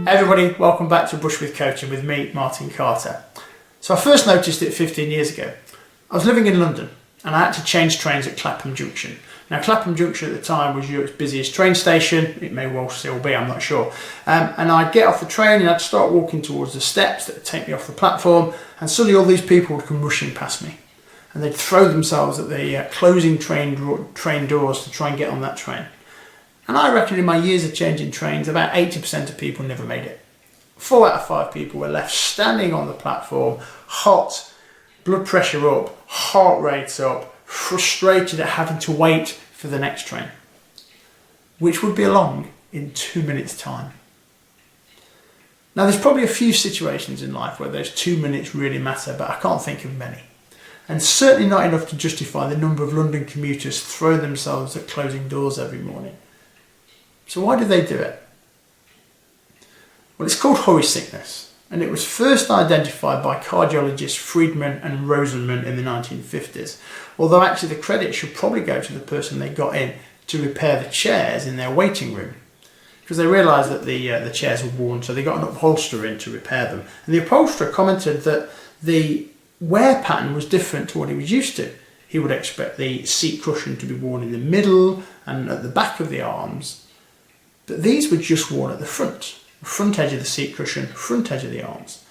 Hey everybody, welcome back to Brush with Coaching with me, Martin Carter. So I first noticed it 15 years ago. I was living in London and I had to change trains at Clapham Junction. Now Clapham Junction at the time was Europe's busiest train station. It may well still be, I'm not sure. And I'd get off the train and I'd start walking towards the steps that would take me off the platform, and suddenly all these people would come rushing past me. And they'd throw themselves at the closing train doors to try and get on that train. And I reckon in my years of changing trains, about 80% of people never made it. 4 out of 5 people were left standing on the platform, hot, blood pressure up, heart rate up, frustrated at having to wait for the next train, which would be along in 2 minutes' time. Now there's probably a few situations in life where those 2 minutes really matter, but I can't think of many. And certainly not enough to justify the number of London commuters throw themselves at closing doors every morning. So why do they do it? Well, it's called hurry sickness, and it was first identified by cardiologists Friedman and Rosenman in the 1950s, although actually the credit should probably go to the person they got in to repair the chairs in their waiting room, because they realised that the chairs were worn, so they got an upholsterer in to repair them. And the upholsterer commented that the wear pattern was different to what he was used to. He would expect the seat cushion to be worn in the middle and at the back of the arms, but these were just worn at the front edge of the seat cushion, front edge of the arms.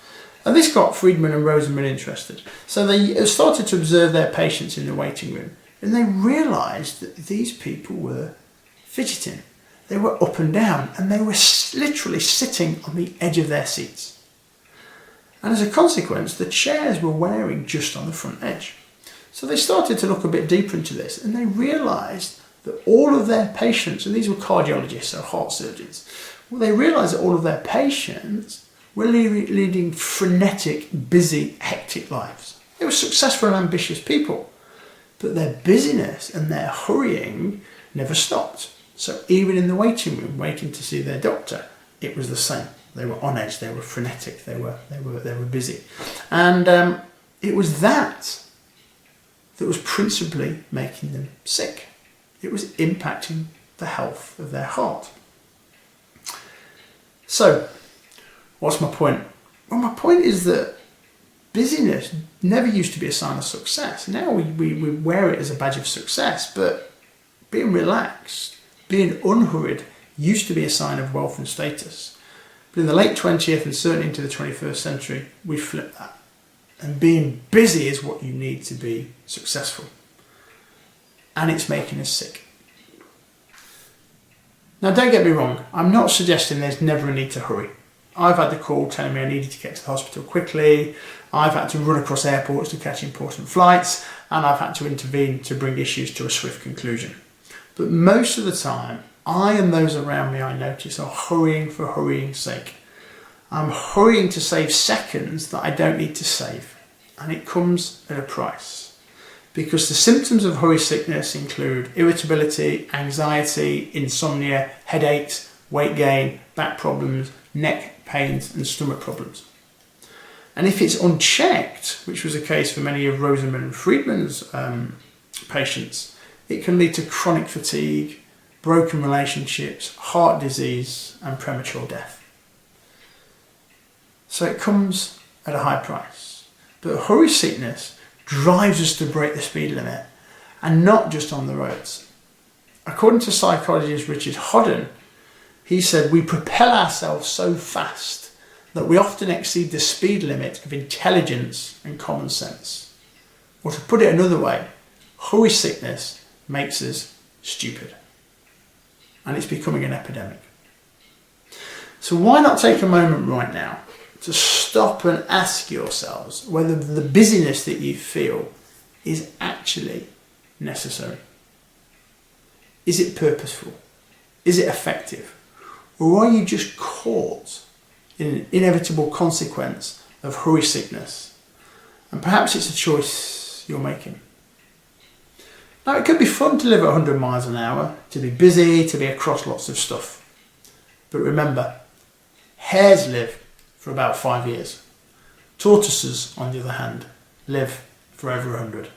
And this got Friedman and Rosenman interested. So they started to observe their patients in the waiting room, and they realised that these people were fidgeting. They were up and down, and they were literally sitting on the edge of their seats. And as a consequence, the chairs were wearing just on the front edge. So they started to look a bit deeper into this, and they realised that all of their patients, and these were cardiologists, so heart surgeons, well, they realised that all of their patients were leading frenetic, busy, hectic lives. They were successful and ambitious people, but their busyness and their hurrying never stopped. So even in the waiting room, waiting to see their doctor, it was the same. They were on edge, they were frenetic, they were busy. And it was that was principally making them sick. It was impacting the health of their heart. So, what's my point? Well, my point is that busyness never used to be a sign of success. Now we wear it as a badge of success, but being relaxed, being unhurried used to be a sign of wealth and status. But in the late 20th and certainly into the 21st century, we flipped that. And being busy is what you need to be successful. And it's making us sick. Now don't get me wrong, I'm not suggesting there's never a need to hurry. I've had the call telling me I needed to get to the hospital quickly, I've had to run across airports to catch important flights, and I've had to intervene to bring issues to a swift conclusion. But most of the time, I and those around me I notice are hurrying for hurrying's sake. I'm hurrying to save seconds that I don't need to save, and it comes at a price. Because the symptoms of hurry sickness include irritability, anxiety, insomnia, headaches, weight gain, back problems, neck pains and stomach problems. And if it's unchecked, which was the case for many of Rosenman and Friedman's patients, it can lead to chronic fatigue, broken relationships, heart disease and premature death. So it comes at a high price. But hurry sickness drives us to break the speed limit, and not just on the roads. According to psychologist Richard Hodden, he said we propel ourselves so fast that we often exceed the speed limit of intelligence and common sense. Or to put it another way, hurry sickness makes us stupid. And it's becoming an epidemic. So why not take a moment right now to stop and ask yourselves whether the busyness that you feel is actually necessary. Is it purposeful? Is it effective? Or are you just caught in an inevitable consequence of hurry sickness? And perhaps it's a choice you're making. Now, it could be fun to live at 100 miles an hour, to be busy, to be across lots of stuff. But remember, hares live for about 5 years. Tortoises, on the other hand, live for over 100.